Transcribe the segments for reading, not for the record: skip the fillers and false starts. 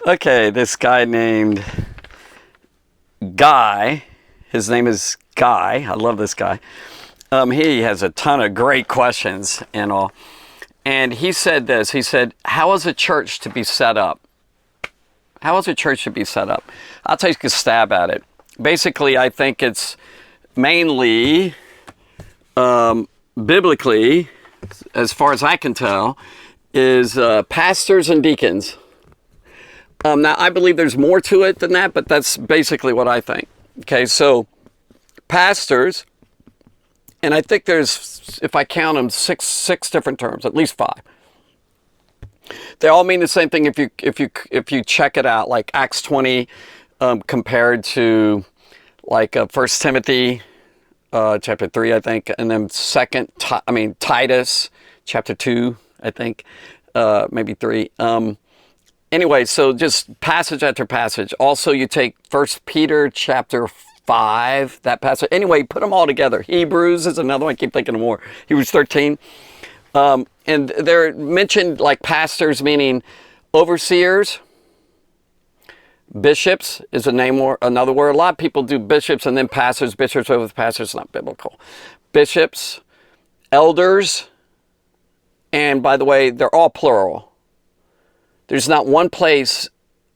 Okay, this guy named Guy. His name is Guy. I love this guy. He has a ton of great questions and all. And he said this. He said, how is a church to be set up? How is a church to be set up? I'll take a stab at it. Basically, I think it's mainly, biblically, as far as I can tell, is pastors and deacons. Now, I believe there's more to it than that, but that's basically what I think. Okay, so pastors, and I think there's, if I count them, six different terms, at least five. They all mean the same thing if you check it out, like Acts 20 compared to like 1 Timothy chapter 3, I think, and then Titus chapter 2, I think, maybe 3. Anyway, so just passage after passage. Also, you take 1 Peter chapter 5, that passage. Anyway, put them all together. Hebrews is another one. I keep thinking of more. Hebrews 13. And they're mentioned like pastors, meaning overseers. Bishops is a name or another word. A lot of people do bishops and then pastors. Bishops over pastors, not biblical. Bishops, elders, and by the way, they're all plural. There's not one place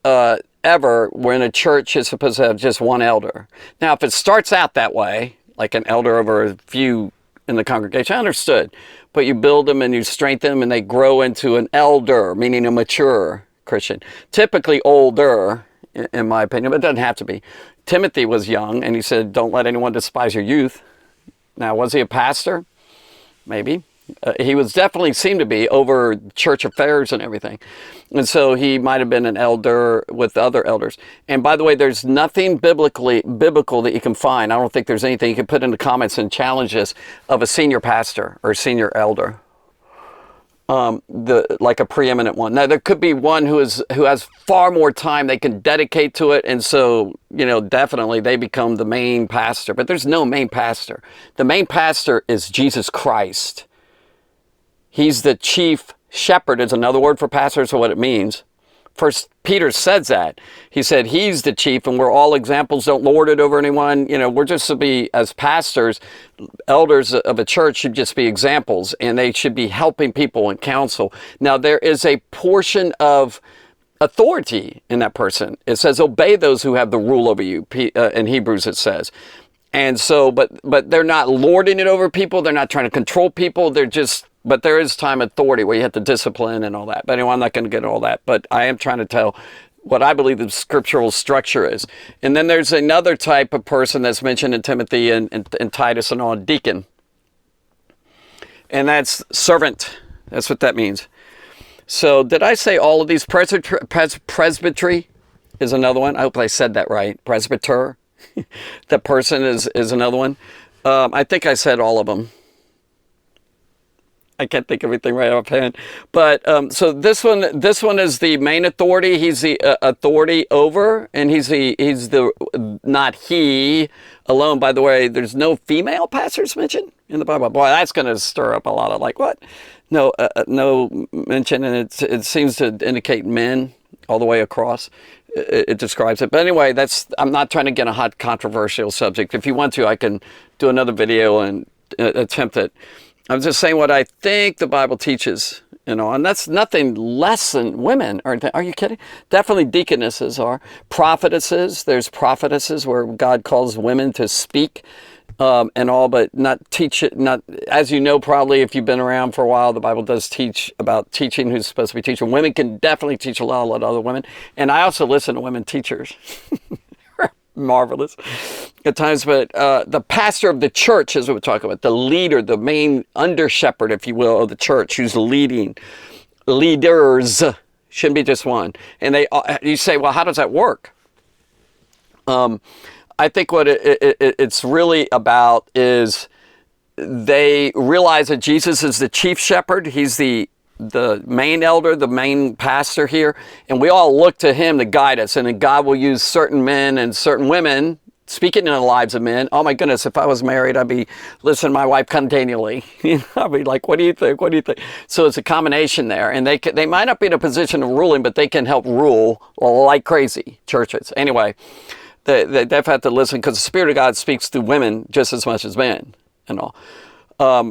ever when a church is supposed to have just one elder. Now, if it starts out that way, like an elder over a few in the congregation, I understood. But you build them and you strengthen them and they grow into an elder, meaning a mature Christian. Typically older, in my opinion, but it doesn't have to be. Timothy was young and he said, don't let anyone despise your youth. Now, was he a pastor? Maybe. He was definitely seemed to be over church affairs and everything. And so he might have been an elder with other elders. And by the way, there's nothing biblical that you can find. I don't think there's anything you can put in the comments and challenge this of a senior pastor or senior elder. Like a preeminent one. Now there could be one who has far more time they can dedicate to it, and so definitely they become the main pastor. But there's no main pastor. The main pastor is Jesus Christ. He's the chief shepherd is another word for pastor, so what it means. First Peter says that. He said he's the chief and we're all examples. Don't lord it over anyone. We're just to be, as pastors, elders of a church should just be examples and they should be helping people in counsel. Now there is a portion of authority in that person. It says obey those who have the rule over you. In Hebrews it says. And so, but they're not lording it over people. They're not trying to control people. But there is time authority where you have to discipline and all that. But anyway, I'm not going to get into all that. But I am trying to tell what I believe the scriptural structure is. And then there's another type of person that's mentioned in Timothy and Titus and all, deacon. And that's servant. That's what that means. So did I say all of these? Presbytery is another one. I hope I said that right. Presbyter. That person is another one. I think I said all of them. I can't think of everything right offhand. But so this one is the main authority. He's the authority over, and he's the not he alone. By the way, there's no female pastors mentioned in the Bible. Boy, that's going to stir up a lot of like what? No mention, and it seems to indicate men all the way across. It describes it. But anyway, I'm not trying to get a hot controversial subject. If you want to, I can do another video and attempt it. I'm just saying what I think the Bible teaches, and that's nothing less than women. Are you kidding? Definitely deaconesses are. Prophetesses, there's prophetesses where God calls women to speak and all, but not teach it. Not, as you know, probably if you've been around for a while, the Bible does teach about teaching who's supposed to be teaching. Women can definitely teach a lot of other women. And I also listen to women teachers. Marvelous at times, but the pastor of the church is what we're talking about. The leader, the main under shepherd, if you will, of the church, who's leading. Leaders shouldn't be just one. And you say, well, how does that work? I think what it's really about is they realize that Jesus is the chief shepherd. He's the main elder, the main pastor here, and we all look to him to guide us, and then God will use certain men and certain women speaking in the lives of men. Oh my goodness, if I was married, I'd be listening to my wife continually. I'd be like, what do you think? What do you think? So it's a combination there. And they might not be in a position of ruling, but they can help rule like crazy, churches. Anyway, they definitely have to listen, because the Spirit of God speaks to women just as much as men and all.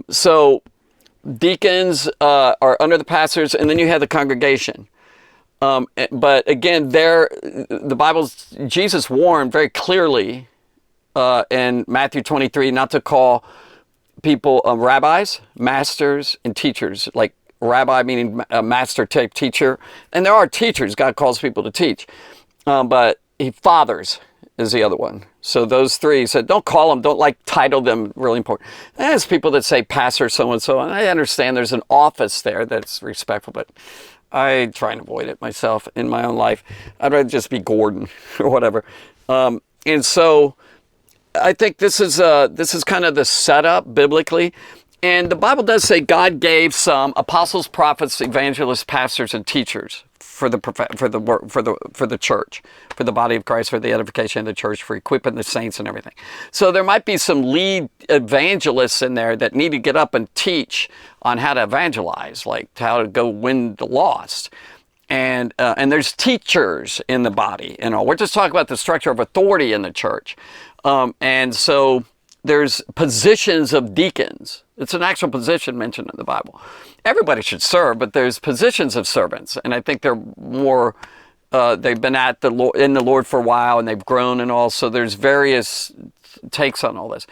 So deacons are under the pastors, and then you have the congregation. But again, Jesus warned very clearly in Matthew 23 not to call people rabbis, masters, and teachers. Like rabbi meaning a master type teacher. And there are teachers, God calls people to teach. But fathers is the other one. So those three, he said, don't call them, don't like title them really important. There's people that say pastor so-and-so, and I understand there's an office there that's respectful, but I try and avoid it myself in my own life. I'd rather just be Gordon or whatever. And so I think this is kind of the setup biblically. And the Bible does say God gave some apostles, prophets, evangelists, pastors, and teachers for the church, for the body of Christ, for the edification of the church, for equipping the saints and everything. So there might be some lead evangelists in there that need to get up and teach on how to evangelize, like how to go win the lost. And there's teachers in the body and all. We're just talking about the structure of authority in the church. And so there's positions of deacons. It's an actual position mentioned in the Bible. Everybody should serve, but there's positions of servants. And I think they're more, they've been in the Lord for a while, and they've grown and all. So there's various takes on all this.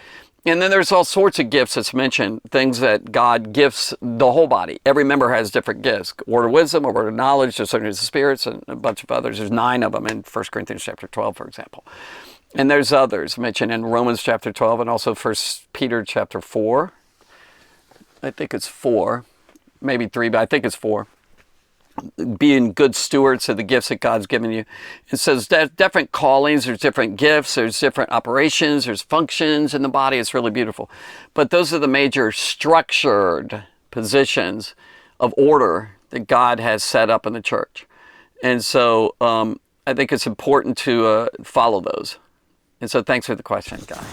And then there's all sorts of gifts that's mentioned, things that God gifts the whole body. Every member has different gifts. Word of wisdom, a word of knowledge, discerning of the spirits, and a bunch of others. There's 9 of them in 1 Corinthians chapter 12, for example. And there's others mentioned in Romans chapter 12 and also 1 Peter chapter 4. I think it's 4, maybe 3, but I think it's 4. Being good stewards of the gifts that God's given you. It says that different callings, there's different gifts, there's different operations, there's functions in the body. It's really beautiful. But those are the major structured positions of order that God has set up in the church. And so I think it's important to follow those. And so thanks for the question, Guy.